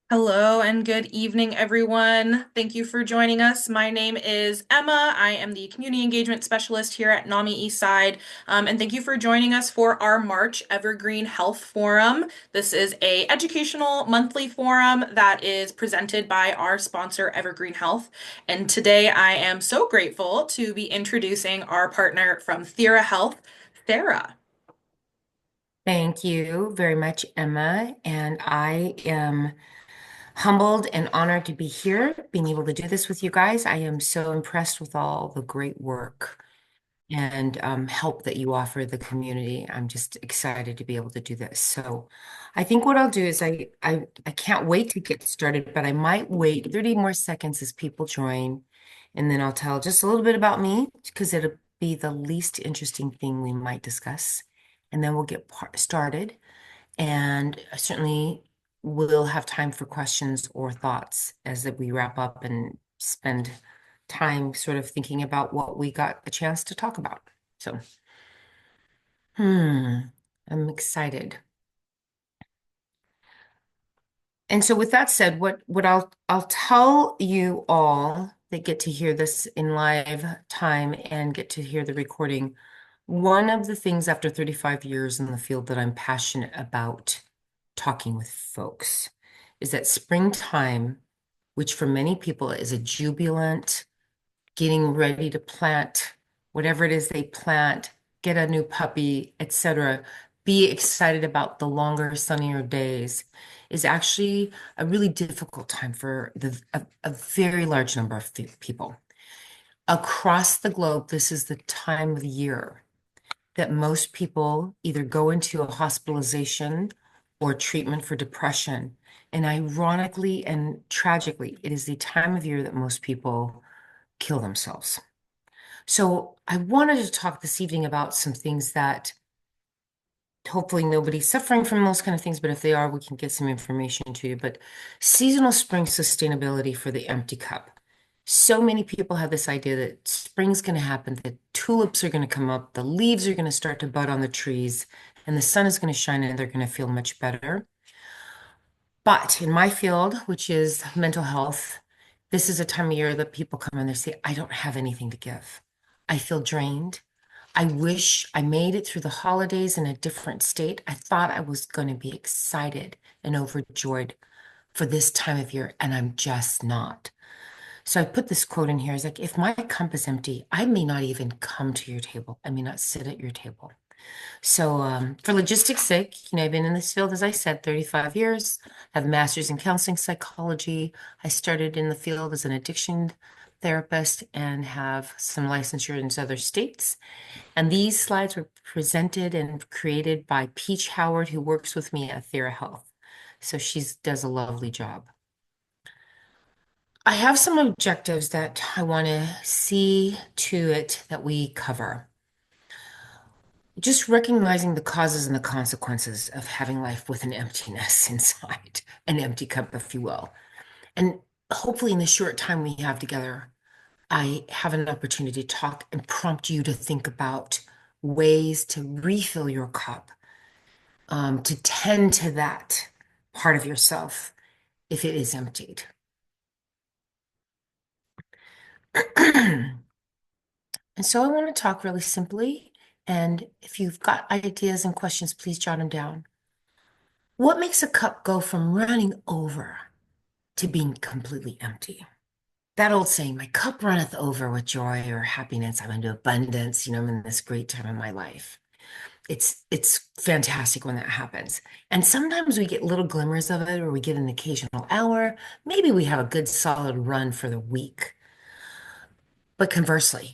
Hello and good evening, everyone. Thank you for joining us. My name is Emma. I am the Community Engagement Specialist here at NAMI Eastside. And thank you for joining us for our March Evergreen Health Forum. This is a educational monthly forum that is presented by our sponsor, Evergreen Health. And today I am so grateful to be introducing our partner from THIRA Health, THIRA. Thank you very much, Emma. And I am humbled and honored to be here, being able to do this with you guys. I am so impressed with all the great work and help that you offer the community. I'm just excited to be able to do this. So I think what I'll do is I can't wait to get started, but I might wait 30 more seconds as people join, and then I'll tell just a little bit about me because it'll be the least interesting thing we might discuss. And then we'll get started. And I certainly will have time for questions or thoughts as that we wrap up and spend time sort of thinking about what we got a chance to talk about. So, hmm, I'm excited. And so with that said, what I'll tell you all that get to hear this in live time and get to hear the recording, one of the things after 35 years in the field that I'm passionate about talking with folks is that springtime, which for many people is a jubilant, getting ready to plant whatever it is they plant, get a new puppy, etc., be excited about the longer, sunnier days, is actually a really difficult time for a very large number of people. Across the globe, this is the time of the year that most people either go into a hospitalization or treatment for depression. And ironically and tragically, it is the time of year that most people kill themselves. So I wanted to talk this evening about some things that hopefully nobody's suffering from those kind of things, but if they are, we can get some information to you. But seasonal spring sustainability for the empty cup. So many people have this idea that spring's going to happen, that tulips are going to come up, the leaves are going to start to bud on the trees, and the sun is going to shine and they're going to feel much better. But in my field, which is mental health, this is a time of year that people come and they say, I don't have anything to give. I feel drained. I wish I made it through the holidays in a different state. I thought I was going to be excited and overjoyed for this time of year, and I'm just not. So I put this quote in here. It's like, if my cup is empty, I may not even come to your table. I may not sit at your table. So, for logistics sake, I've been in this field, as I said, 35 years. I have a master's in counseling psychology. I started in the field as an addiction therapist and have some licensure in other states. And these slides were presented and created by Peach Howard, who works with me at THIRA Health. So she does a lovely job. I have some objectives that I want to see to it that we cover. Just recognizing the causes and the consequences of having life with an emptiness inside, an empty cup, if you will. And hopefully, in the short time we have together, I have an opportunity to talk and prompt you to think about ways to refill your cup, to tend to that part of yourself if it is emptied. And so I want to talk really simply. And if you've got ideas and questions, please jot them down. What makes a cup go from running over to being completely empty? That old saying, my cup runneth over with joy or happiness. I'm into abundance. I'm in this great time in my life. It's fantastic when that happens. And sometimes we get little glimmers of it, or we get an occasional hour. Maybe we have a good solid run for the week. But conversely,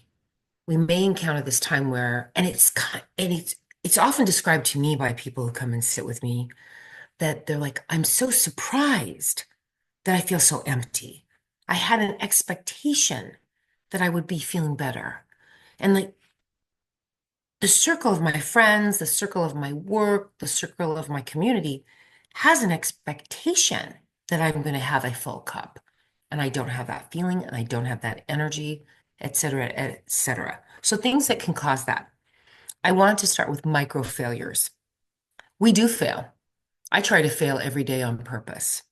we may encounter this time where, and it's often described to me by people who come and sit with me that they're like, I'm so surprised that I feel so empty. I had an expectation that I would be feeling better. And like the circle of my friends, the circle of my work, the circle of my community has an expectation that I'm going to have a full cup. And I don't have that feeling and I don't have that energy, et cetera, et cetera. So things that can cause that. I wanted to start with micro failures. We do fail. I try to fail every day on purpose.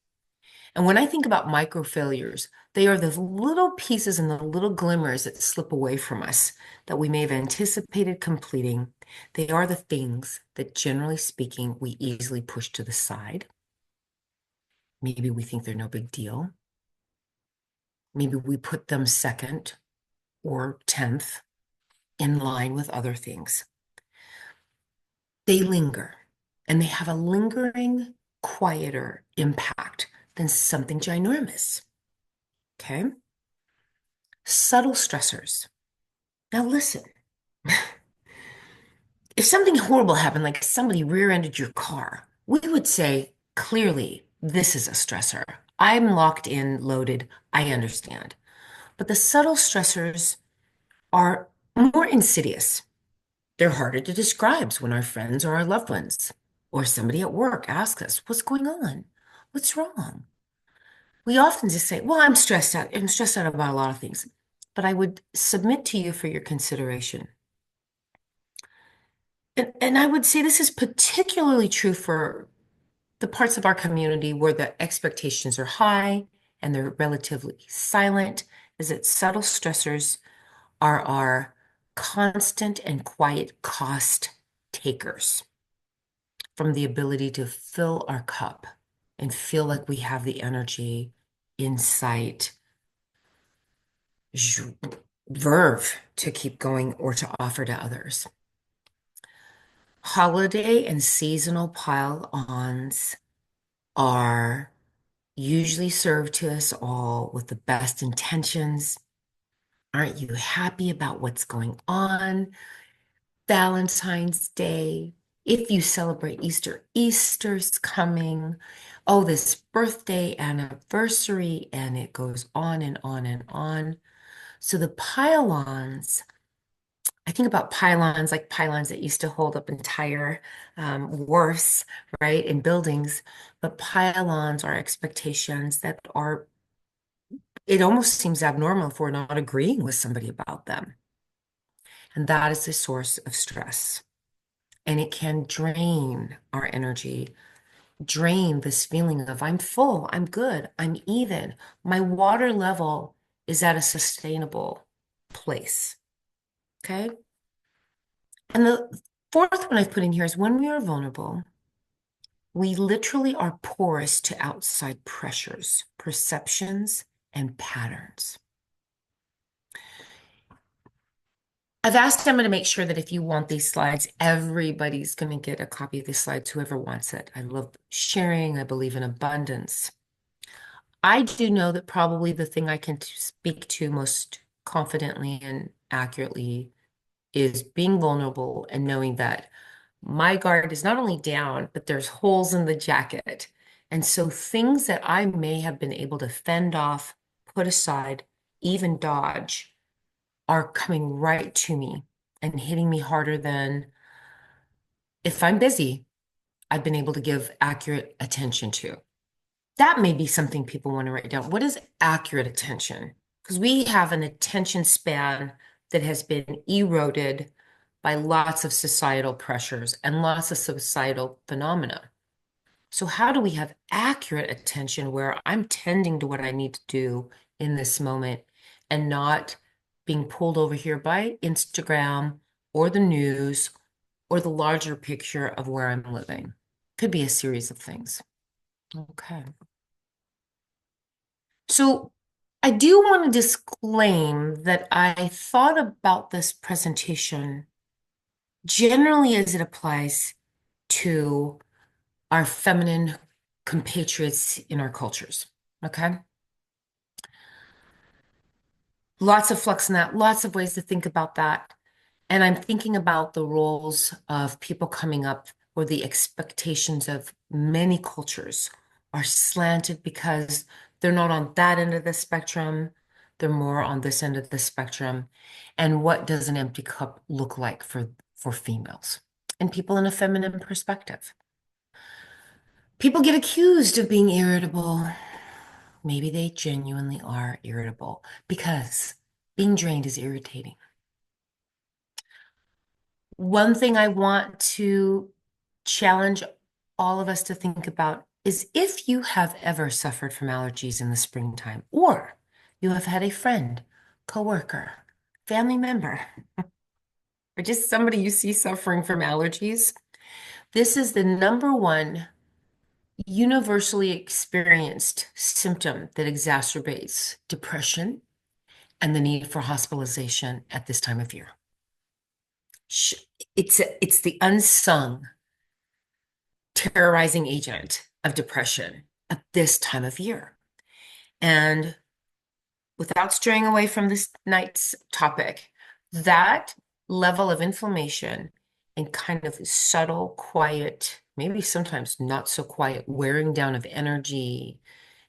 And when I think about micro failures, they are the little pieces and the little glimmers that slip away from us that we may have anticipated completing. They are the things that, generally speaking, we easily push to the side. Maybe we think they're no big deal. Maybe we put them second or 10th in line with other things. They linger, and they have a lingering, quieter impact than something ginormous. Okay? Subtle stressors. Now, listen, if something horrible happened, like somebody rear-ended your car, we would say, clearly, this is a stressor. I'm locked in, loaded. I understand. But the subtle stressors are more insidious. They're harder to describe when our friends or our loved ones or somebody at work asks us, what's going on? What's wrong? We often just say, well, I'm stressed out. I'm stressed out about a lot of things. But I would submit to you for your consideration. And I would say this is particularly true for the parts of our community where the expectations are high and they're relatively silent, is that subtle stressors are our constant and quiet cost takers from the ability to fill our cup and feel like we have the energy, insight, verve to keep going or to offer to others. Holiday and seasonal pile-ons are usually served to us all with the best intentions. Aren't you happy about what's going on? Valentine's Day. If you celebrate Easter, Easter's coming. Oh, this birthday anniversary, and it goes on and on and on. So the pylons, I think about pylons like pylons that used to hold up entire wharfs, right, in buildings. But pylons are expectations that are, it almost seems abnormal if we're not agreeing with somebody about them. And that is the source of stress. And it can drain our energy, drain this feeling of I'm full, I'm good, I'm even. My water level is at a sustainable place. Okay. And the fourth one I've put in here is when we are vulnerable, we literally are porous to outside pressures, perceptions, and patterns. I've asked Emma to make sure that if you want these slides, everybody's going to get a copy of these slides, whoever wants it. I love sharing. I believe in abundance. I do know that probably the thing I can speak to most confidently and accurately is being vulnerable and knowing that my guard is not only down, but there's holes in the jacket. And so things that I may have been able to fend off, put aside, even dodge, are coming right to me and hitting me harder than if I'm busy, I've been able to give accurate attention to. That may be something people want to write down. What is accurate attention? Because we have an attention span that has been eroded by lots of societal pressures and lots of societal phenomena. So how do we have accurate attention where I'm tending to what I need to do in this moment and not being pulled over here by Instagram or the news or the larger picture of where I'm living? Could be a series of things. Okay. So I do want to disclaim that I thought about this presentation generally as it applies to our feminine compatriots in our cultures. Okay. Lots of flux in that, lots of ways to think about that. And I'm thinking about the roles of people coming up where the expectations of many cultures are slanted because they're not on that end of the spectrum. They're more on this end of the spectrum. And what does an empty cup look like for females and people in a feminine perspective? People get accused of being irritable. Maybe they genuinely are irritable because being drained is irritating. One thing I want to challenge all of us to think about is if you have ever suffered from allergies in the springtime, or you have had a friend, coworker, family member, or just somebody you see suffering from allergies, this is the number one universally experienced symptom that exacerbates depression and the need for hospitalization at this time of year. It's the unsung terrorizing agent of depression at this time of year. And without straying away from this night's topic, that level of inflammation and kind of subtle, quiet, maybe sometimes not so quiet, wearing down of energy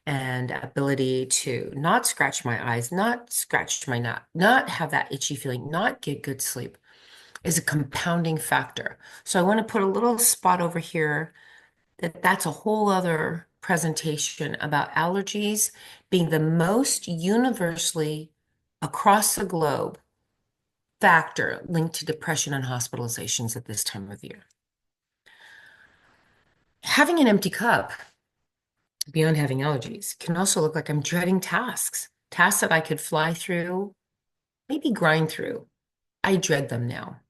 and ability to not scratch my eyes, not scratch my neck, not have that itchy feeling, not get good sleep is a compounding factor. So I want to put a little spot over here that's a whole other presentation about allergies being the most universally across the globe factor linked to depression and hospitalizations at this time of year. Having an empty cup beyond having allergies can also look like I'm dreading tasks that I could fly through, maybe grind through. I dread them now.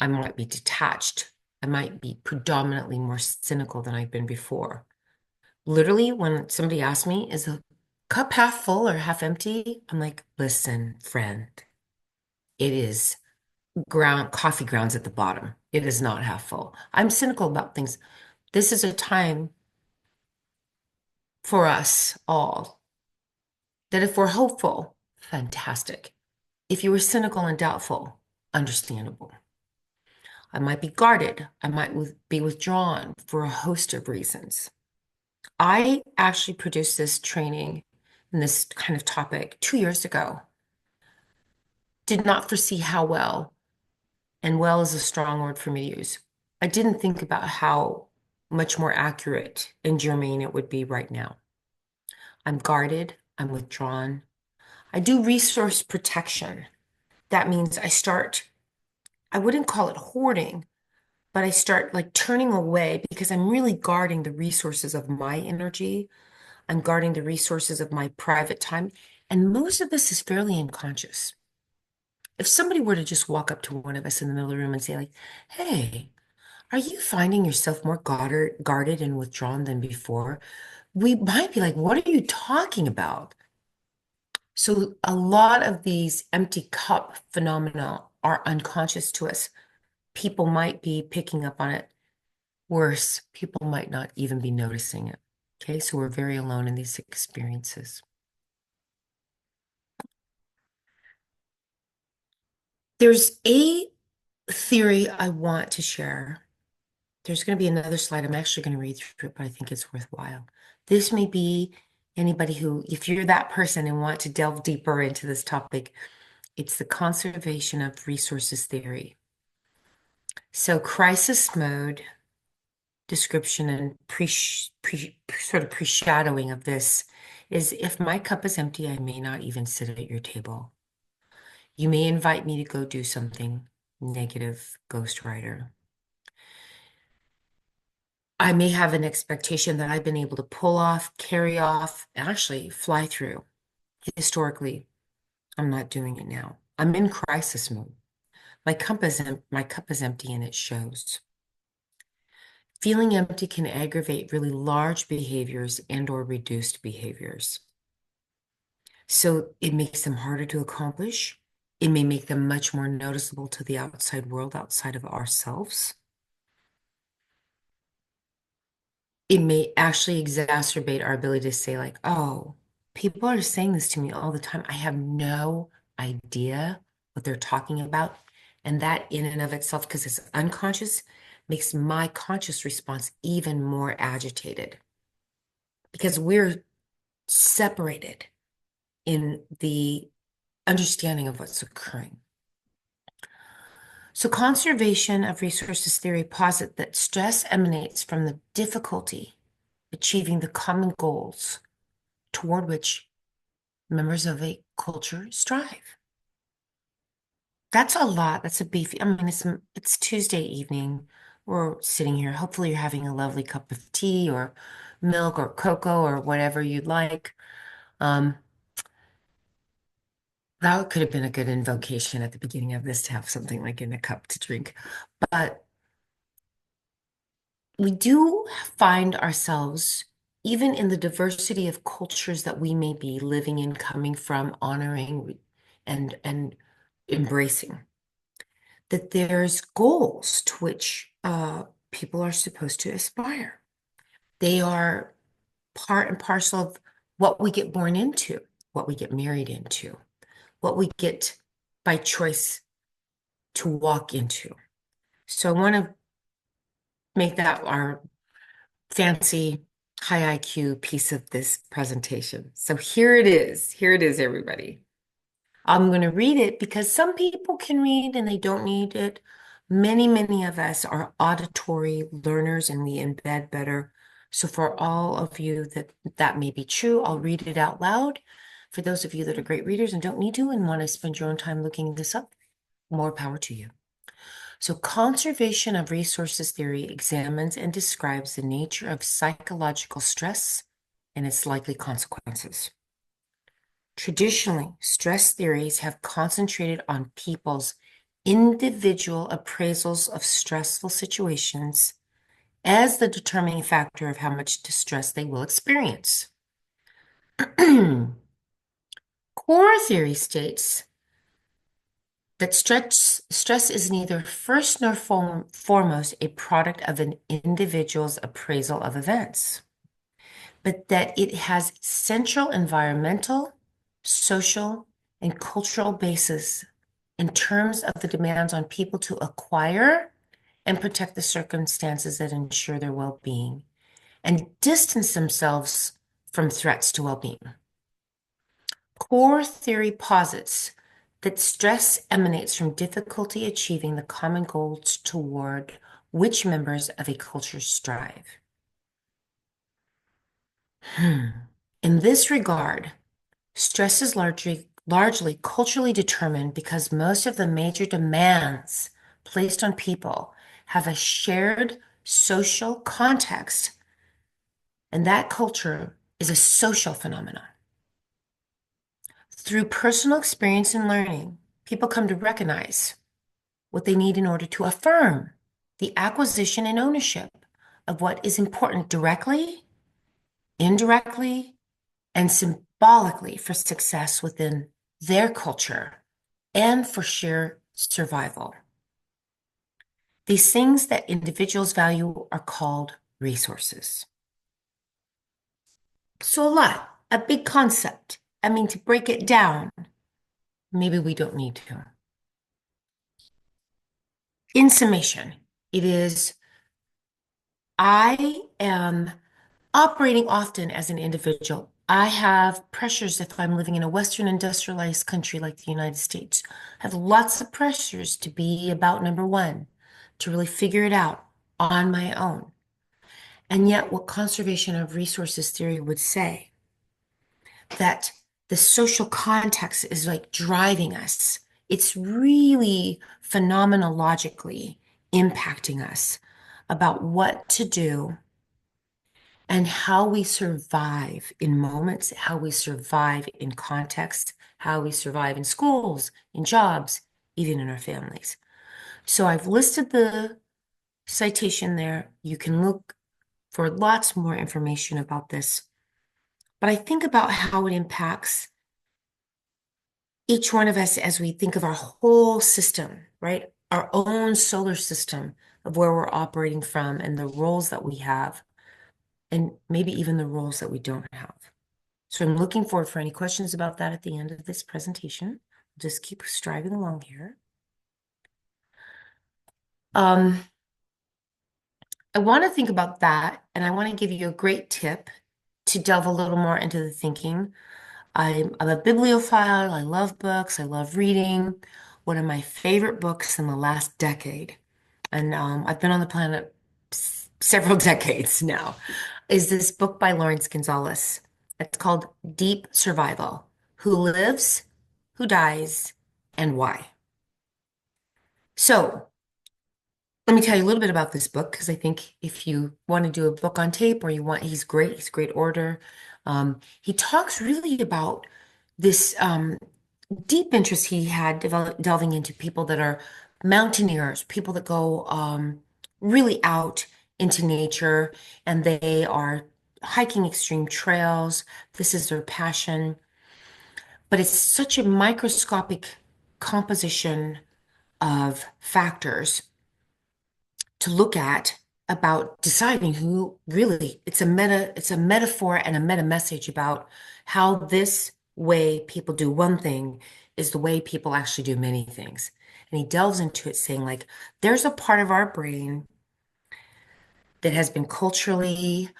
I might be detached. I might be predominantly more cynical than I've been before. Literally, when somebody asks me, is the cup half full or half empty? I'm like, listen, friend, it is coffee grounds at the bottom. It is not half full. I'm cynical about things. This is a time for us all that if we're hopeful, fantastic. If you were cynical and doubtful, understandable. I might be guarded. I might be withdrawn for a host of reasons. I actually produced this training and this kind of topic 2 years ago. Did not foresee how well, and well is a strong word for me to use. I didn't think about how much more accurate and germane it would be right now. I'm guarded, I'm withdrawn. I do resource protection. That means I wouldn't call it hoarding, but I start like turning away because I'm really guarding the resources of my energy. I'm guarding the resources of my private time. And most of this is fairly unconscious. If somebody were to just walk up to one of us in the middle of the room and say, like, hey, are you finding yourself more guarded and withdrawn than before? We might be like, what are you talking about? So a lot of these empty cup phenomena are unconscious to us. People might be picking up on it. Worse, people might not even be noticing it. Okay, so we're very alone in these experiences. There's a theory I want to share. There's going to be another slide. I'm actually going to read through it, but I think it's worthwhile. This may be anybody who, if you're that person and want to delve deeper into this topic, it's the conservation of resources theory. So crisis mode description and sort of pre-shadowing of this is if my cup is empty, I may not even sit at your table. You may invite me to go do something negative, ghostwriter. I may have an expectation that I've been able to pull off, carry off, actually fly through. Historically, I'm not doing it now. I'm in crisis mode. My cup is empty and it shows. Feeling empty can aggravate really large behaviors and or reduced behaviors. So it makes them harder to accomplish. It may make them much more noticeable to the outside world outside of ourselves. It may actually exacerbate our ability to say like, oh, people are saying this to me all the time. I have no idea what they're talking about. And that in and of itself, because it's unconscious, makes my conscious response even more agitated because we're separated in the understanding of what's occurring. So conservation of resources theory posits that stress emanates from the difficulty achieving the common goals toward which members of a culture strive. That's a lot. That's a beefy. I mean, it's Tuesday evening. we're sitting here. Hopefully, you're having a lovely cup of tea or milk or cocoa or whatever you'd like. Um, that could have been a good invocation at the beginning of this to have something like in a cup to drink. But we do find ourselves, even in the diversity of cultures that we may be living in, coming from, honoring, and embracing, that there's goals to which people are supposed to aspire. They are part and parcel of what we get born into, what we get married into, what we get by choice to walk into. So I want to make that our fancy high IQ piece of this presentation. So here it is. Here it is, everybody. I'm going to read it because some people can read and they don't need it. Many of us are auditory learners and we embed better. So for all of you that may be true, I'll read it out loud. For those of you that are great readers and don't need to and want to spend your own time looking this up, more power to you. So conservation of resources theory examines and describes the nature of psychological stress and its likely consequences. Traditionally, stress theories have concentrated on people's individual appraisals of stressful situations as the determining factor of how much distress they will experience. Core theory states that stress is neither first nor foremost a product of an individual's appraisal of events, but that it has central environmental, social, and cultural basis in terms of the demands on people to acquire and protect the circumstances that ensure their well-being and distance themselves from threats to well-being. Core theory posits that stress emanates from difficulty achieving the common goals toward which members of a culture strive. In this regard, stress is largely culturally determined because most of the major demands placed on people have a shared social context, and that culture is a social phenomenon. Through personal experience and learning, people come to recognize what they need in order to affirm the acquisition and ownership of what is important directly, indirectly, and symbolically for success within their culture and for sheer survival. These things that individuals value are called resources. So a big concept. I mean, to break it down, maybe we don't need to. In summation, it is I am operating often as an individual. I have pressures if I'm living in a Western industrialized country like the United States. I have lots of pressures to be about number one, to really figure it out on my own. And yet, what conservation of resources theory would say, that the social context is like driving us. It's really phenomenologically impacting us about what to do and how we survive in moments, how we survive in context, how we survive in schools, in jobs, even in our families. So I've listed the citation there. You can look for lots more information about this. But I think about how it impacts each one of us as we think of our whole system, right? Our own solar system of where we're operating from and the roles that we have, and maybe even the roles that we don't have. So I'm looking forward for any questions about that at the end of this presentation. Just keep striving along here. I want to think about that, and I want to give you a great tip to delve a little more into the thinking. I'm a bibliophile. I love books. I love reading. One of my favorite books in the last decade, and I've been on the planet several decades now, is this book by Lawrence Gonzalez. It's called Deep Survival: Who Lives, Who Dies, and Why. So Let me tell you a little bit about this book because I think if you want to do a book on tape or you want, he's great. He's a great order. He talks really about this deep interest he had delving into people that are mountaineers, people that go really out into nature and they are hiking extreme trails. This is their passion, but it's such a microscopic composition of factors to look at about deciding who really it's a metaphor and a meta message about how this way people do one thing is the way people actually do many things. And he delves into it saying like there's a part of our brain that has been culturally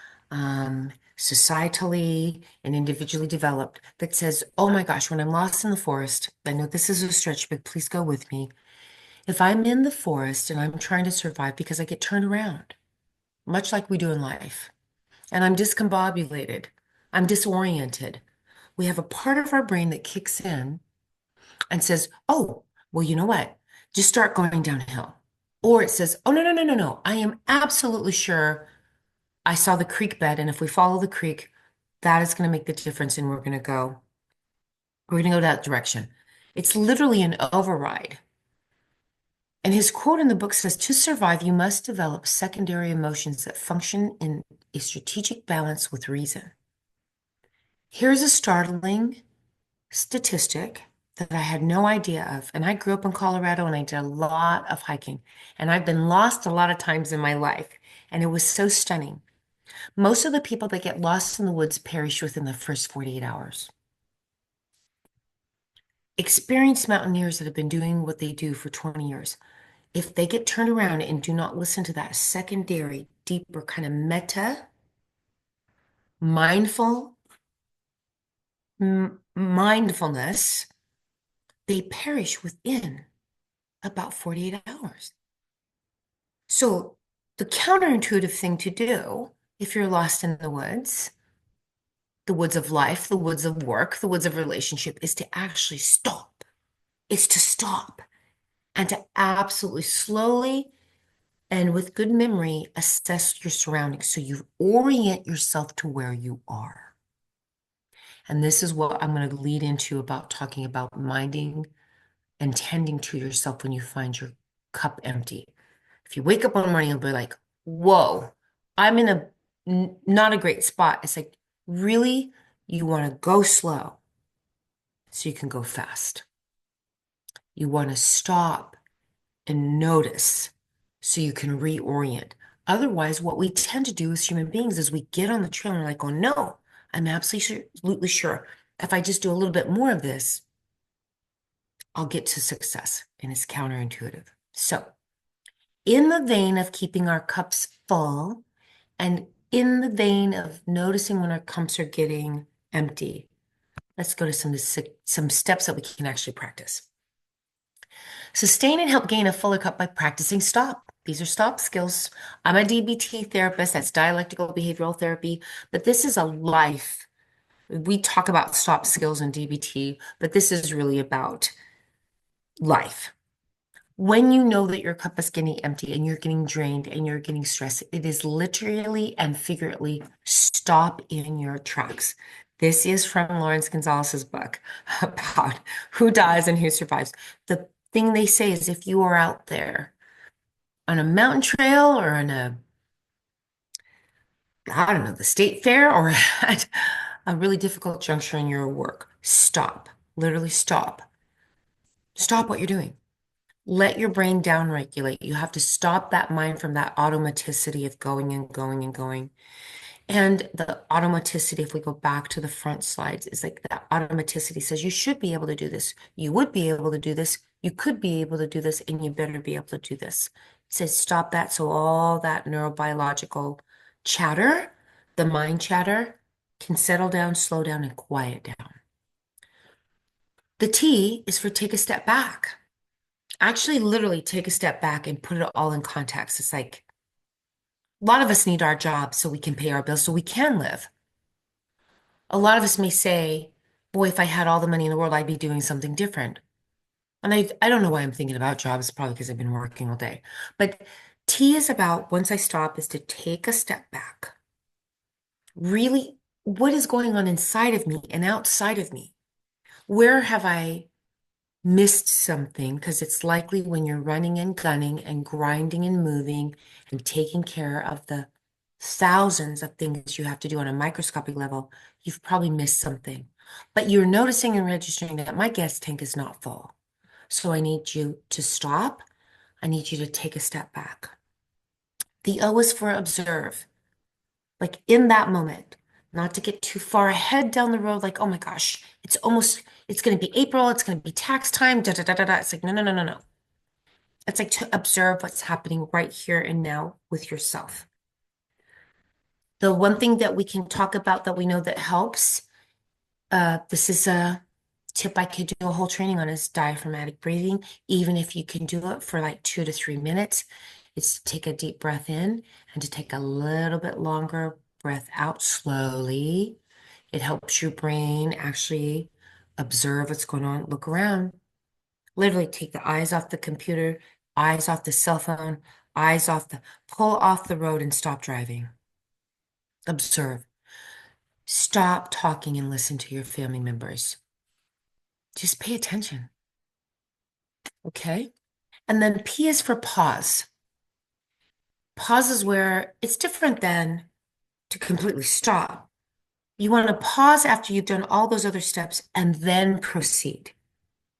societally and individually developed that says, oh my gosh, when I'm lost in the forest, I know this is a stretch, but please go with me. If I'm in the forest and I'm trying to survive because I get turned around, much like we do in life, and I'm discombobulated, I'm disoriented, we have a part of our brain that kicks in and says, oh, well, you know what? Just start going downhill. Or it says, oh, no, no, no, no, no. I am absolutely sure I saw the creek bed. And if we follow the creek, that is going to make the difference. And we're going to go that direction. It's literally an override. And his quote in the book says, to survive, you must develop secondary emotions that function in a strategic balance with reason. Here's a startling statistic that I had no idea of. And I grew up in Colorado and I did a lot of hiking. And I've been lost a lot of times in my life. And it was so stunning. Most of the people that get lost in the woods perish within the first 48 hours. Experienced mountaineers that have been doing what they do for 20 years, if they get turned around and do not listen to that secondary, deeper kind of meta, mindful, mindfulness, they perish within about 48 hours. So the counterintuitive thing to do if you're lost in the woods of life, the woods of work, the woods of relationship, is to actually stop. It's to stop and to absolutely slowly and with good memory assess your surroundings so you orient yourself to where you are. And this is what I'm going to lead into about talking about minding and tending to yourself when you find your cup empty. If you wake up one morning and be like, whoa, I'm in a not a great spot. It's like, really, you want to go slow so you can go fast. You want to stop and notice so you can reorient. Otherwise, what we tend to do as human beings is we get on the trail and we're like, oh no, I'm absolutely sure if I just do a little bit more of this, I'll get to success. And it's counterintuitive. So, in the vein of keeping our cups full and in the vein of noticing when our cups are getting empty, let's go to some steps that we can actually practice. Sustain and help gain a fuller cup by practicing stop. These are stop skills. I'm a DBT therapist, that's dialectical behavioral therapy, but this is a life. We talk about stop skills in DBT, but this is really about life. When you know that your cup is getting empty and you're getting drained and you're getting stressed, it is literally and figuratively stop in your tracks. This is from Lawrence Gonzalez's book about who dies and who survives. The thing they say is if you are out there on a mountain trail or on I don't know, the state fair or at a really difficult juncture in your work, stop. Literally stop. Stop what you're doing. Let your brain down regulate. You have to stop that mind from that automaticity of going and going and going. And the automaticity, if we go back to the front slides, is like that automaticity says you should be able to do this. You would be able to do this. You could be able to do this, and you better be able to do this. It says stop that. So all that neurobiological chatter, the mind chatter, can settle down, slow down, and quiet down. The T is for take a step back. Actually, literally take a step back and put it all in context. It's like a lot of us need our jobs so we can pay our bills, so we can live. A lot of us may say, boy, if I had all the money in the world, I'd be doing something different. And I don't know why I'm thinking about jobs, probably because I've been working all day. But T is about, once I stop, is to take a step back. Really, what is going on inside of me and outside of me? Where have I missed something? Because it's likely when you're running and gunning and grinding and moving and taking care of the thousands of things you have to do on a microscopic level, you've probably missed something. But you're noticing and registering that my gas tank is not full. So I need you to stop. I need you to take a step back. The O is for observe, like in that moment, not to get too far ahead down the road, like, oh my gosh, it's going to be April, it's going to be tax time, da da da da da. It's like, no, no, no, no, no. It's like to observe what's happening right here and now with yourself. The one thing that we can talk about that we know that helps, this is a tip I could do a whole training on, is diaphragmatic breathing. Even if you can do it for like 2 to 3 minutes, it's to take a deep breath in and to take a little bit longer breath out slowly. It helps your brain actually observe what's going on, look around. Literally take the eyes off the computer, eyes off the cell phone, pull off the road and stop driving. Observe. Stop talking and listen to your family members. Just pay attention. Okay? And then P is for pause. Pause is where it's different than to completely stop. You want to pause after you've done all those other steps and then proceed.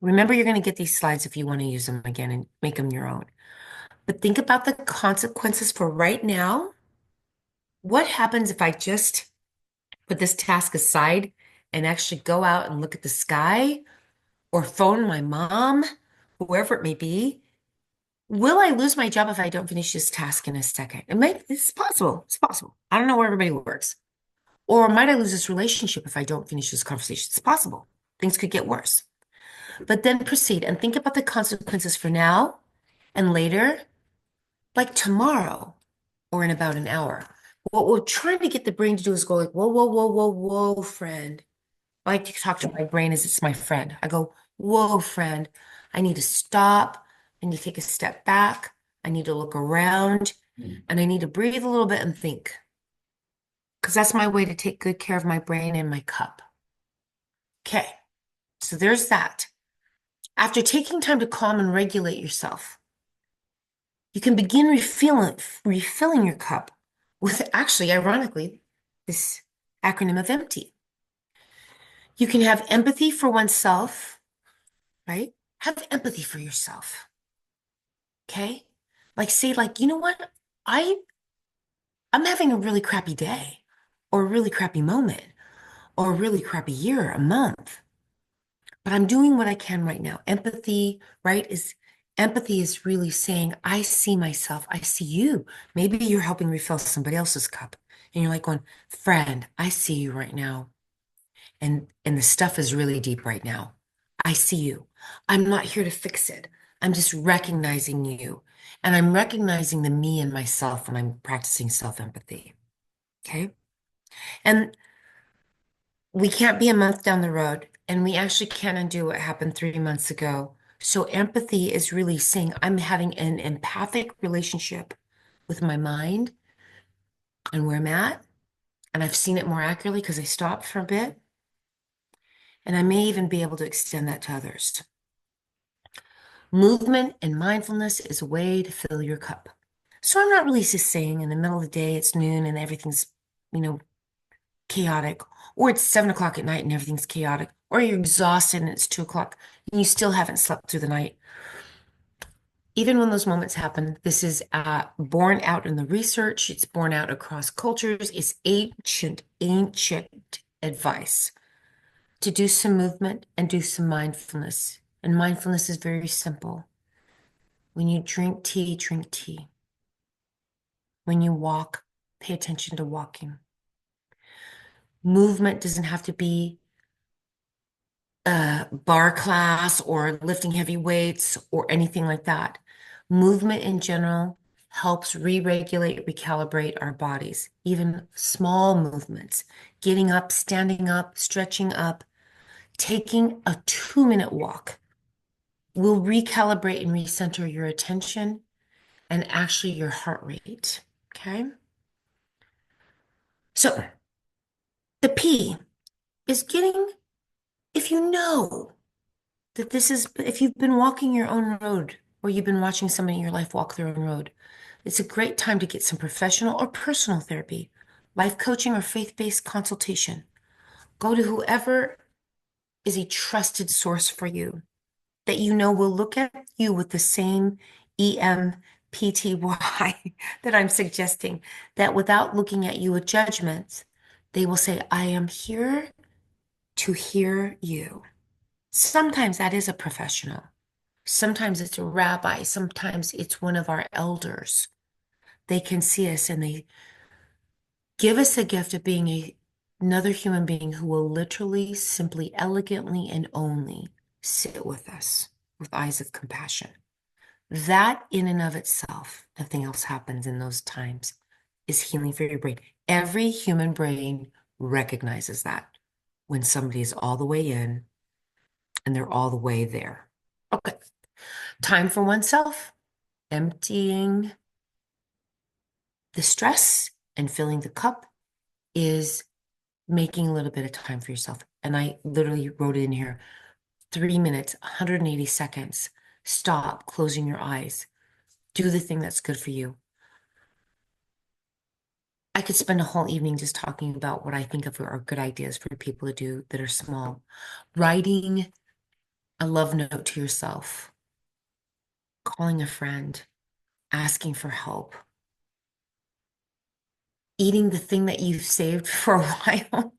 Remember, you're going to get these slides if you want to use them again and make them your own. But think about the consequences for right now. What happens if I just put this task aside and actually go out and look at the sky or phone my mom, whoever it may be? Will I lose my job if I don't finish this task in a second? It's possible. It's possible. I don't know where everybody works. Or might I lose this relationship if I don't finish this conversation? It's possible. Things could get worse. But then proceed and think about the consequences for now and later, like tomorrow or in about an hour. What we're trying to get the brain to do is go like, whoa, whoa, whoa, whoa, whoa, friend. I like to talk to my brain as it's my friend. I go, whoa, friend, I need to stop. I need to take a step back. I need to look around and I need to breathe a little bit and think. Because that's my way to take good care of my brain and my cup. Okay, so there's that. After taking time to calm and regulate yourself, you can begin refilling your cup with actually, ironically, this acronym of empty. You can have empathy for oneself, right? Have empathy for yourself. Okay? Like say like, you know what? I I'm having a really crappy day or a really crappy moment or a really crappy year, a month. But I'm doing what I can right now. Empathy is really saying, I see myself, I see you. Maybe you're helping refill somebody else's cup. And you're like going, friend, I see you right now. And the stuff is really deep right now. I see you. I'm not here to fix it. I'm just recognizing you. And I'm recognizing the me and myself when I'm practicing self-empathy. Okay. And we can't be a month down the road, and we actually can't undo what happened 3 months ago. So empathy is really saying I'm having an empathic relationship with my mind and where I'm at. And I've seen it more accurately because I stopped for a bit. And I may even be able to extend that to others. Movement and mindfulness is a way to fill your cup. So I'm not really just saying in the middle of the day, it's noon and everything's, you know, chaotic, or it's 7 o'clock at night and everything's chaotic, or you're exhausted and it's 2 o'clock and you still haven't slept through the night. Even when those moments happen, this is borne out in the research. It's borne out across cultures. It's ancient, ancient advice to do some movement and do some mindfulness. And mindfulness is very simple. When you drink tea, drink tea. When you walk, pay attention to walking. Movement doesn't have to be a bar class or lifting heavy weights or anything like that. Movement in general helps re-regulate, recalibrate our bodies. Even small movements, getting up, standing up, stretching up, taking a 2-minute walk will recalibrate and recenter your attention and actually your heart rate. Okay. So the P is getting, if you know that this is, if you've been walking your own road or you've been watching somebody in your life walk their own road, it's a great time to get some professional or personal therapy, life coaching or faith-based consultation. Go to whoever is a trusted source for you that you know will look at you with the same EMPTY that I'm suggesting, that without looking at you with judgments, they will say, I am here to hear you. Sometimes that is a professional. Sometimes it's a rabbi. Sometimes it's one of our elders. They can see us and they give us the gift of being another human being who will literally, simply, elegantly, and only sit with us with eyes of compassion. That in and of itself, nothing else happens in those times, is healing for your brain. Every human brain recognizes that when somebody is all the way in and they're all the way there. Okay, time for oneself, emptying the stress and filling the cup is making a little bit of time for yourself. And I literally wrote it in here, 3 minutes, 180 seconds. Stop closing your eyes. Do the thing that's good for you. I could spend a whole evening just talking about what I think of are good ideas for people to do that are small. Writing a love note to yourself, calling a friend, asking for help, eating the thing that you've saved for a while,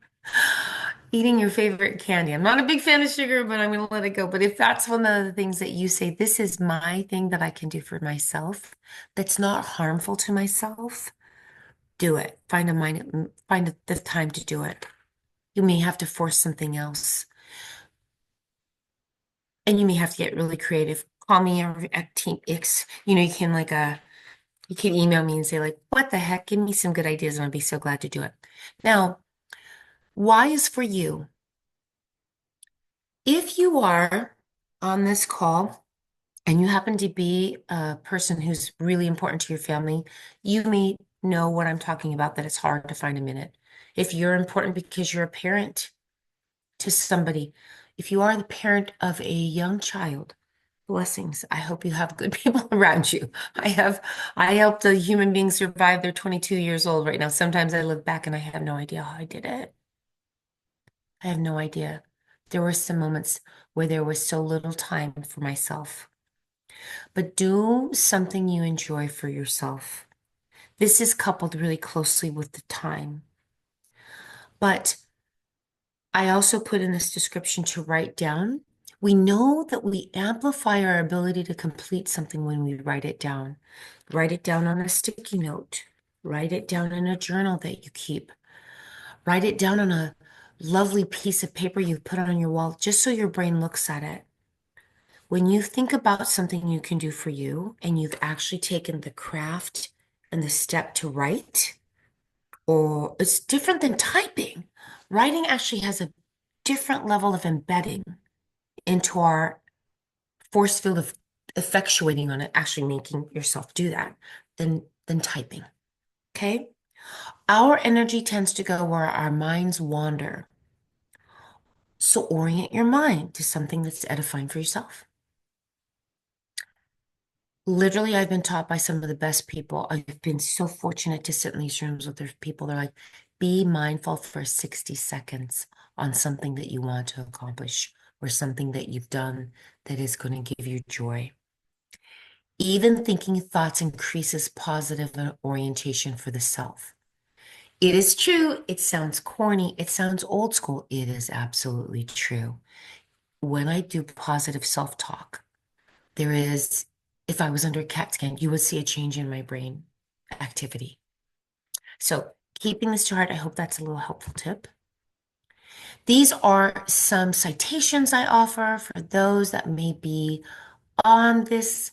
eating your favorite candy. I'm not a big fan of sugar, but I'm going to let it go. But if that's one of the things that you say, this is my thing that I can do for myself, that's not harmful to myself, do it. Find the time to do it. You may have to force something else. And you may have to get really creative. Call me or at Team X. You can email me and say like, what the heck? Give me some good ideas and I'll be so glad to do it. Now, why is for you? If you are on this call and you happen to be a person who's really important to your family, you may know what I'm talking about, that it's hard to find a minute. If you're important because you're a parent to somebody, if you are the parent of a young child, blessings. I hope you have good people around you. I helped a human being survive. They're 22 years old right now. Sometimes I look back and I have no idea how I did it. I have no idea. There were some moments where there was so little time for myself. But do something you enjoy for yourself. This is coupled really closely with the time. But I also put in this description to write down. We know that we amplify our ability to complete something when we write it down. Write it down on a sticky note. Write it down in a journal that you keep. Write it down on a lovely piece of paper you put on your wall, just so your brain looks at it. When you think about something you can do for you and you've actually taken the craft and the step to write, or it's different than typing. Writing actually has a different level of embedding into our force field of effectuating on it, actually making yourself do that than typing. Okay? Our energy tends to go where our minds wander. So orient your mind to something that's edifying for yourself. Literally, I've been taught by some of the best people. I've been so fortunate to sit in these rooms with their people. They're like, be mindful for 60 seconds on something that you want to accomplish or something that you've done that is going to give you joy. Even thinking thoughts increases positive orientation for the self. It is true. It sounds corny. It sounds old school. It is absolutely true. When I do positive self-talk, there is, if I was under a CAT scan, you would see a change in my brain activity. So keeping this to heart, I hope that's a little helpful tip. These are some citations I offer for those that may be on this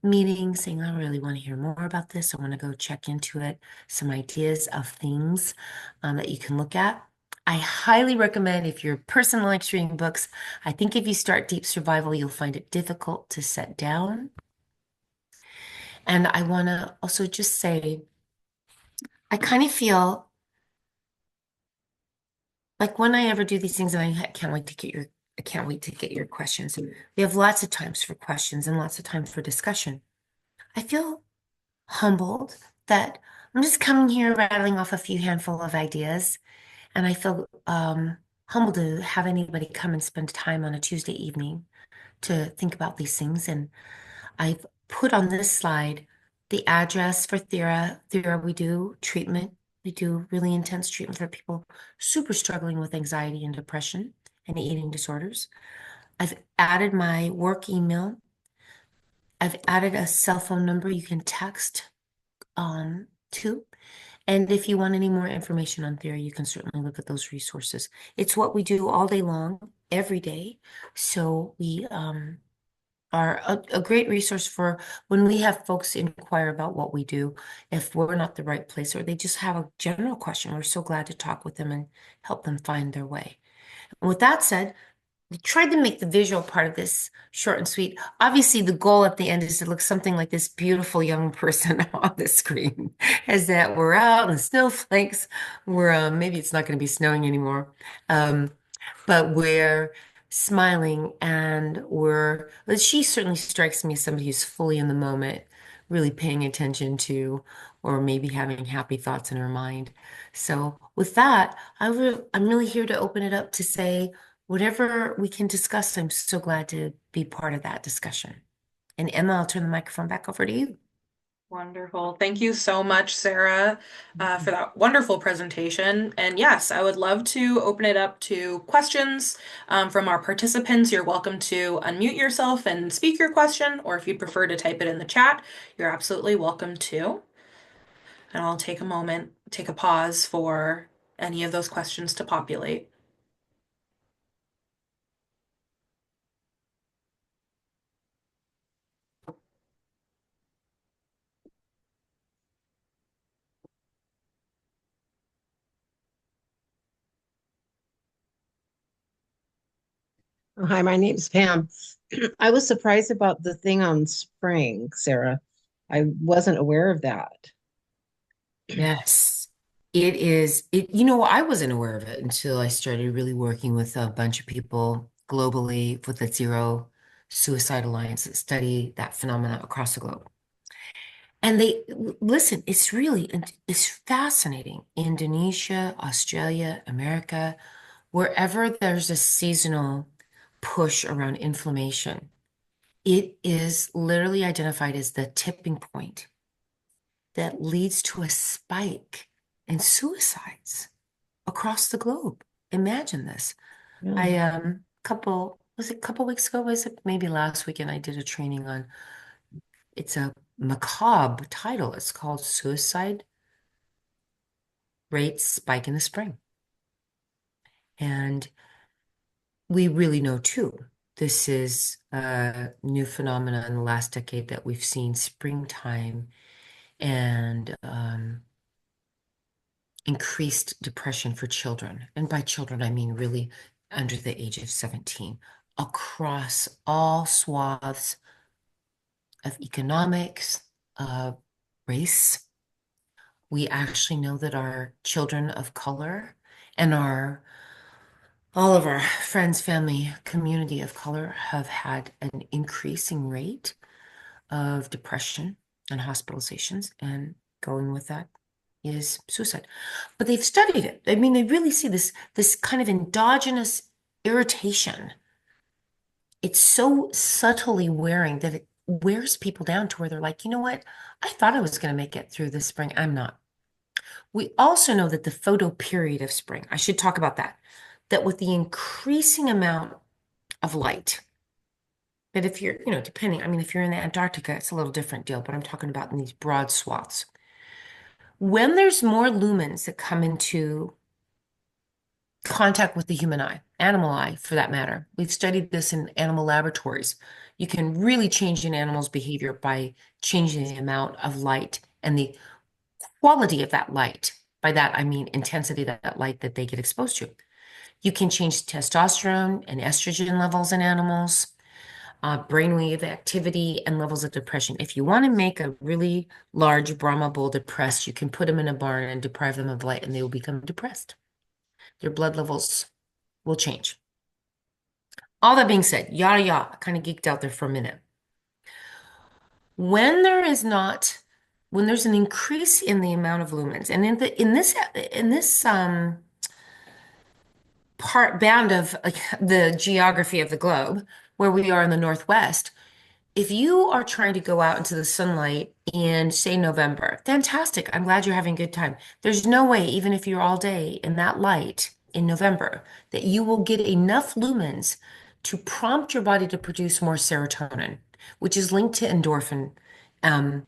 meeting saying, I really want to hear more about this. I want to go check into it. Some ideas of things that you can look at. I highly recommend, if you're a person who likes reading books, I think if you start Deep Survival, you'll find it difficult to set down. And I want to also just say, I kind of feel like when I ever do these things, and I can't wait to get I can't wait to get your questions. We have lots of times for questions and lots of time for discussion. I feel humbled that I'm just coming here rattling off a few handful of ideas, and I feel humbled to have anybody come and spend time on a Tuesday evening to think about these things. And I've put on this slide the address for THIRA. THIRA, we do treatment. We do really intense treatment for people super struggling with anxiety and depression and eating disorders. I've added my work email. I've added a cell phone number you can text to. And if you want any more information on THIRA, you can certainly look at those resources. It's what we do all day long, every day. So we are a great resource for when we have folks inquire about what we do, if we're not the right place or they just have a general question. We're so glad to talk with them and help them find their way. And with that said, we tried to make the visual part of this short and sweet. Obviously, the goal at the end is to look something like this beautiful young person on the screen, as that we're out in the snowflakes. We're maybe it's not going to be snowing anymore. Um, but we're smiling and well, she certainly strikes me as somebody who's fully in the moment, really paying attention to, or maybe having happy thoughts in her mind. So with that, I'm really here to open it up to say whatever we can discuss. I'm so glad to be part of that discussion. And Emma, I'll turn the microphone back over to you. Wonderful. Thank you so much, Sarah, for that wonderful presentation. And yes, I would love to open it up to questions from our participants. You're welcome to unmute yourself and speak your question, or if you'd prefer to type it in the chat, you're absolutely welcome to. And I'll take a moment, take a pause for any of those questions to populate. Hi, my name's Pam. I was surprised about the thing on spring, Sarah. I wasn't aware of that. Yes, I wasn't aware of it until I started really working with a bunch of people globally with the Zero Suicide Alliance that study that phenomena across the globe. And listen, it's fascinating. Indonesia, Australia, America, wherever there's a seasonal push around inflammation, it is literally identified as the tipping point that leads to a spike in suicides across the globe. Imagine this. Yeah. I was it a couple weeks ago? Was it maybe last weekend? I did a training on it's a macabre title. It's called Suicide Rates Spike in the Spring. And we really know too, this is a new phenomenon in the last decade that we've seen springtime and increased depression for children. And by children, I mean really under the age of 17, across all swaths of economics, race. We actually know that our children of color and all of our friends, family, community of color have had an increasing rate of depression and hospitalizations, and going with that is suicide. But they've studied it. I mean, they really see this kind of endogenous irritation. It's so subtly wearing that it wears people down to where they're like, you know what? I thought I was going to make it through this spring. I'm not. We also know that the photo period of spring, I should talk about that, that with the increasing amount of light, that if you're, depending, I mean, if you're in Antarctica, it's a little different deal, but I'm talking about in these broad swaths. When there's more lumens that come into contact with the human eye, animal eye for that matter, we've studied this in animal laboratories. You can really change an animal's behavior by changing the amount of light and the quality of that light. By that, I mean intensity of that light that they get exposed to. You can change testosterone and estrogen levels in animals. brainwave activity, and levels of depression. If you want to make a really large Brahma bull depressed, you can put them in a barn and deprive them of light, and they will become depressed. Their blood levels will change. All that being said, yada yada, kind of geeked out there for a minute. When there is not, when there's an increase in the amount of lumens, and in this part band of like the geography of the globe, where we are in the Northwest, if you are trying to go out into the sunlight in, say, November, fantastic. I'm glad you're having a good time. There's no way, even if you're all day in that light in November, that you will get enough lumens to prompt your body to produce more serotonin, which is linked to endorphin um,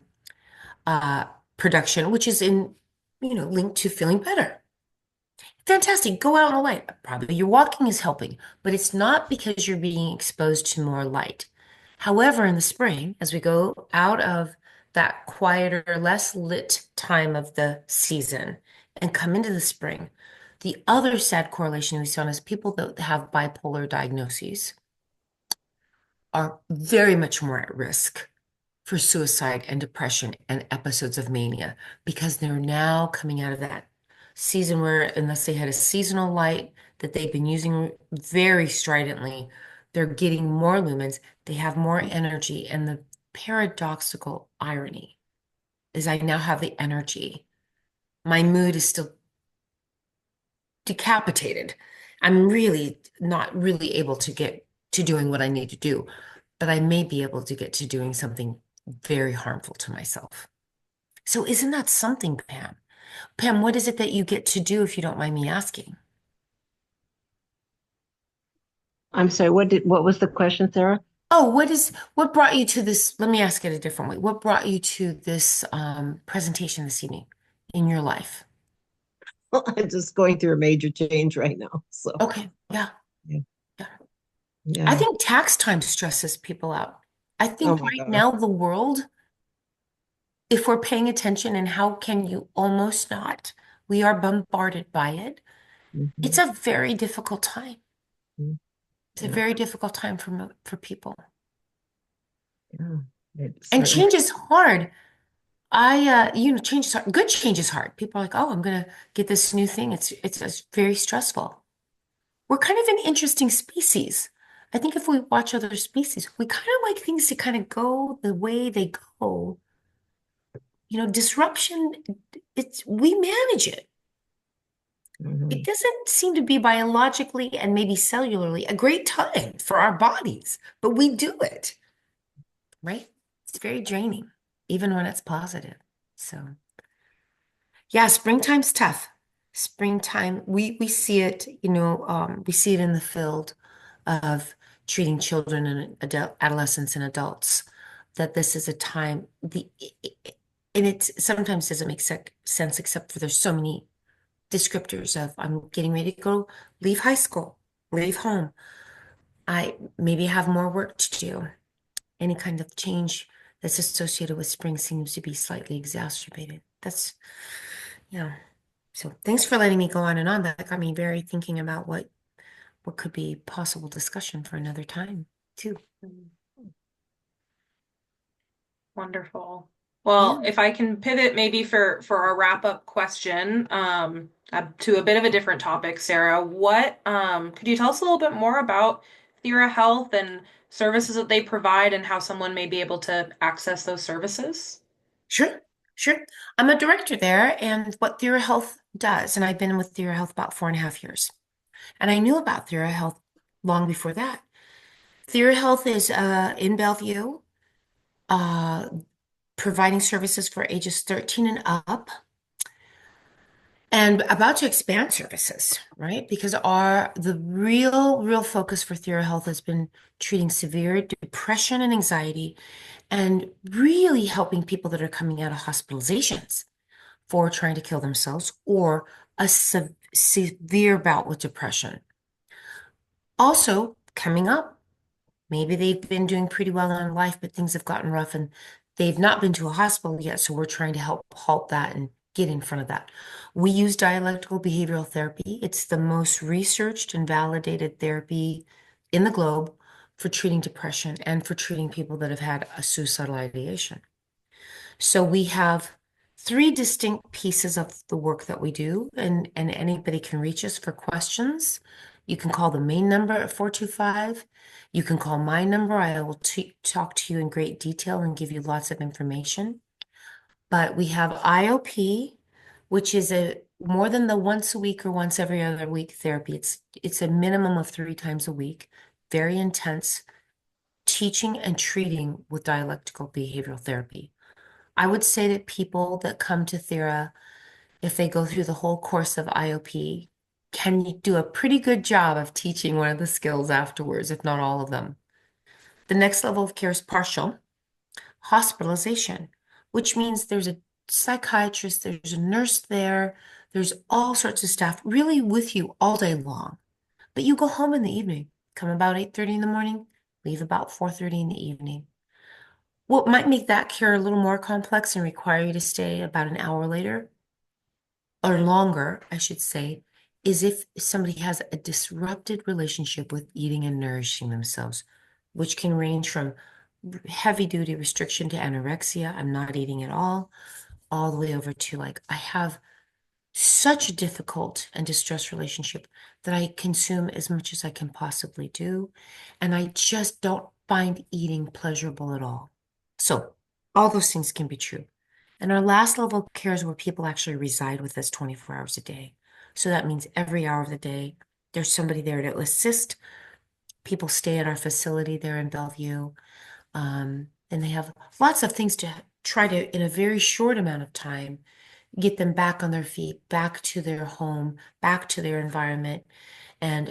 uh, production, which is linked to feeling better. Fantastic. Go out in the light. Probably your walking is helping, but it's not because you're being exposed to more light. However, in the spring, as we go out of that quieter, less lit time of the season and come into the spring, the other sad correlation we saw is people that have bipolar diagnoses are very much more at risk for suicide and depression and episodes of mania because they're now coming out of that season where, unless they had a seasonal light that they've been using very stridently, they're getting more lumens, they have more energy. And the paradoxical irony is I now have the energy. My mood is still decapitated. I'm really not really able to get to doing what I need to do, but I may be able to get to doing something very harmful to myself. So isn't that something, Pam? Pam, what is it that you get to do if you don't mind me asking? I'm sorry, what was the question, Sarah? Oh, what brought you to this? Let me ask it a different way. What brought you to this presentation this evening in your life? I'm just going through a major change right now. So Okay, yeah, yeah. yeah. I Yeah. think tax time stresses people out. I Oh think my right God. now the world, if we're paying attention, and how can you almost not? We are bombarded by it. It's Mhm. a very difficult time. Mhm. It's a Yeah. very difficult time for people. Yeah. It And certainly. change is hard. Change is hard. Good change is hard. People are like, oh, I'm gonna get this new thing. It's very stressful. We're kind of an interesting species. I think if we watch other species, we kind of like things to kind of go the way they go. Disruption, we manage it. It Mhm. doesn't seem to be biologically and maybe cellularly a great time for our bodies, but we do it, right? It's very draining, even when it's positive. So. Yeah, springtime's tough. Springtime, we see it, we see it in the field of treating children and adolescents and adults, that this is a time, and it sometimes doesn't make sense except for there's so many descriptors of I'm getting ready to go leave high school, leave home. I maybe have more work to do. Any kind of change that's associated with spring seems to be slightly exacerbated. Yeah. So thanks for letting me go on and on. That got me very thinking about what could be possible discussion for another time too. Wonderful. Yeah, Well, if I can pivot maybe for our wrap-up question, to a bit of a different topic, Sarah, what could you tell us a little bit more about THIRA Health and services that they provide and how someone may be able to access those services? sure, sure. I'm a director there, and what THIRA Health does, and I've been with THIRA Health about 4.5 years, and I knew about THIRA Health long before that. THIRA Health is in Bellevue, uh, providing services for ages 13 and up. And about to expand services, right? Because the real focus for THERA Health has been treating severe depression and anxiety and really helping people that are coming out of hospitalizations for trying to kill themselves or a severe bout with depression. Also, coming up, maybe they've been doing pretty well in life, but things have gotten rough and they've not been to a hospital yet. So we're trying to help halt that and get in front of that. We use dialectical behavioral therapy. It's the most researched and validated therapy in the globe for treating depression and for treating people that have had a suicidal ideation. So we have three distinct pieces of the work that we do, and anybody can reach us for questions. You can call the main number at 425. You can call my number. I will talk to you in great detail and give you lots of information. But we have IOP, which is a more than the once a week or once every other week therapy. It's a minimum of 3 times a week, very intense teaching and treating with dialectical behavioral therapy. I would say that people that come to THIRA, if they go through the whole course of IOP, can do a pretty good job of teaching one of the skills afterwards, if not all of them. The next level of care is partial hospitalization, which means there's a psychiatrist, there's a nurse there, there's all sorts of staff really with you all day long. But you go home in the evening, come about 8:30 in the morning, leave about 4:30 in the evening. What might make that care a little more complex and require you to stay about an hour later, or longer, I should say, is if somebody has a disrupted relationship with eating and nourishing themselves, which can range from heavy duty restriction to anorexia, I'm not eating at all the way over to like, I have such a difficult and distressed relationship that I consume as much as I can possibly do. And I just don't find eating pleasurable at all. So all those things can be true. And our last level of care is where people actually reside with us 24 hours a day. So that means every hour of the day, there's somebody there to assist. People stay at our facility there in Bellevue. And they have lots of things to try to, in a very short amount of time, get them back on their feet, back to their home, back to their environment, and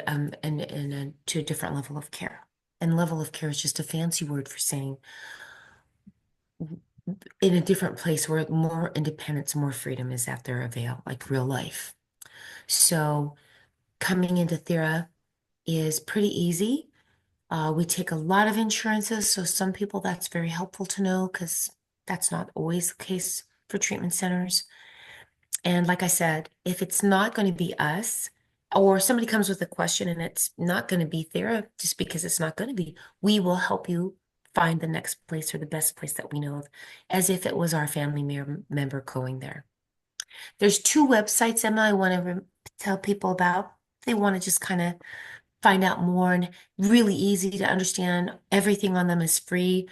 to a different level of care. And level of care is just a fancy word for saying in a different place where more independence, more freedom is at their avail, like real life. So coming into THIRA is pretty easy. We take a lot of insurances, so some people that's very helpful to know because that's not always the case for treatment centers. And like I said, if it's not going to be us, or somebody comes with a question and it's not going to be THIRA, just because it's not going to be, we will help you find the next place or the best place that we know of, as if it was our family member going there. There's two websites, Emma, I want to tell people about. They want to just kind of find out more and really easy to understand. Everything on them is free,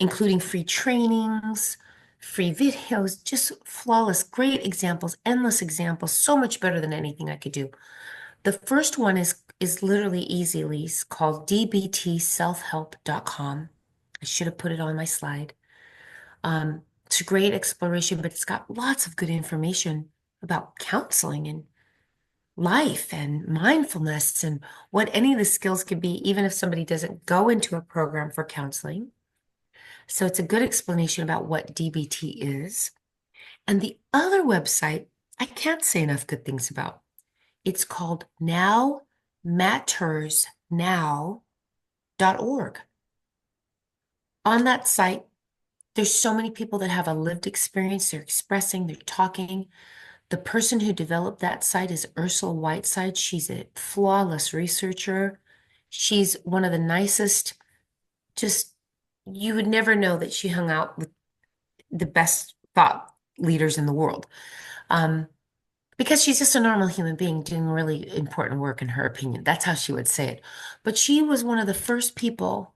including free trainings, free videos, just flawless, great examples, endless examples, so much better than anything I could do. The first one is literally easily called dbtselfhelp.com. I should have put it on my slide. It's a great exploration, but it's got lots of good information about counseling and life and mindfulness and what any of the skills could be, even if somebody doesn't go into a program for counseling. So it's a good explanation about what DBT is. And the other website, I can't say enough good things about. It's called nowmattersnow.org. On that site, there's so many people that have a lived experience. They're expressing, they're talking. The person who developed that site is Ursula Whiteside. She's a flawless researcher. She's one of the nicest, just you would never know that she hung out with the best thought leaders in the world. Because she's just a normal human being doing really important work in her opinion. That's how she would say it. But she was one of the first people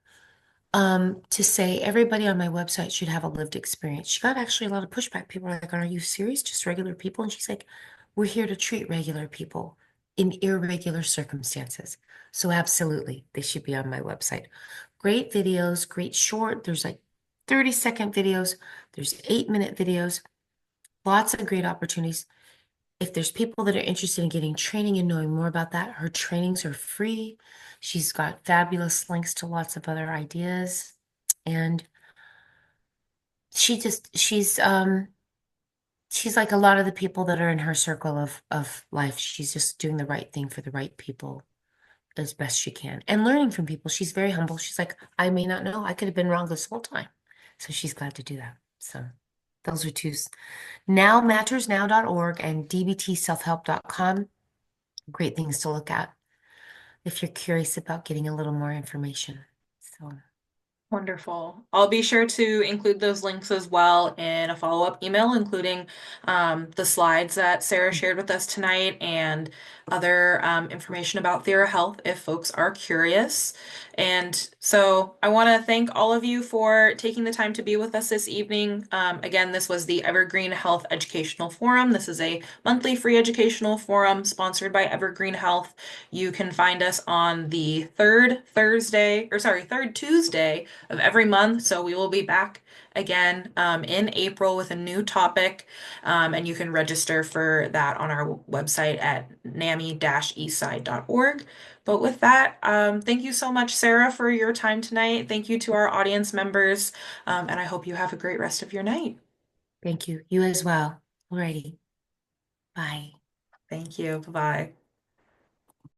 to say everybody on my website should have a lived experience. She got actually a lot of pushback. People are like, are you serious? Just regular people? And she's like, we're here to treat regular people in irregular circumstances. So absolutely, they should be on my website. Great videos, great short. There's like 30-second videos. There's 8-minute videos. Lots of great opportunities. If there's people that are interested in getting training and knowing more about that, her trainings are free. She's got fabulous links to lots of other ideas. And she's like a lot of the people that are in her circle of life. She's just doing the right thing for the right people as best she can and learning from people. She's very humble. She's like, I may not know. I could have been wrong this whole time. So she's glad to do that. So those are two. Nowmattersnow.org and dbtselfhelp.com. Great things to look at. if you're curious about getting a little more information. So, Wonderful. I'll be sure to include those links as well in a follow-up email, including the slides that Sarah shared with us tonight and other information about THIRA Health if folks are curious. And so I want to thank all of you for taking the time to be with us this evening. Again, this was the Evergreen Health Educational Forum. This is a monthly free educational forum sponsored by Evergreen Health. You can find us on the third Tuesday of every month. So we will be back again in April with a new topic. And you can register for that on our website at nami-eastside.org. But with that, thank you so much, Sarah, for your time tonight. Thank you to our audience members. And I hope you have a great rest of your night. thank you. You as well. Alrighty. Bye. Thank you. Bye-bye.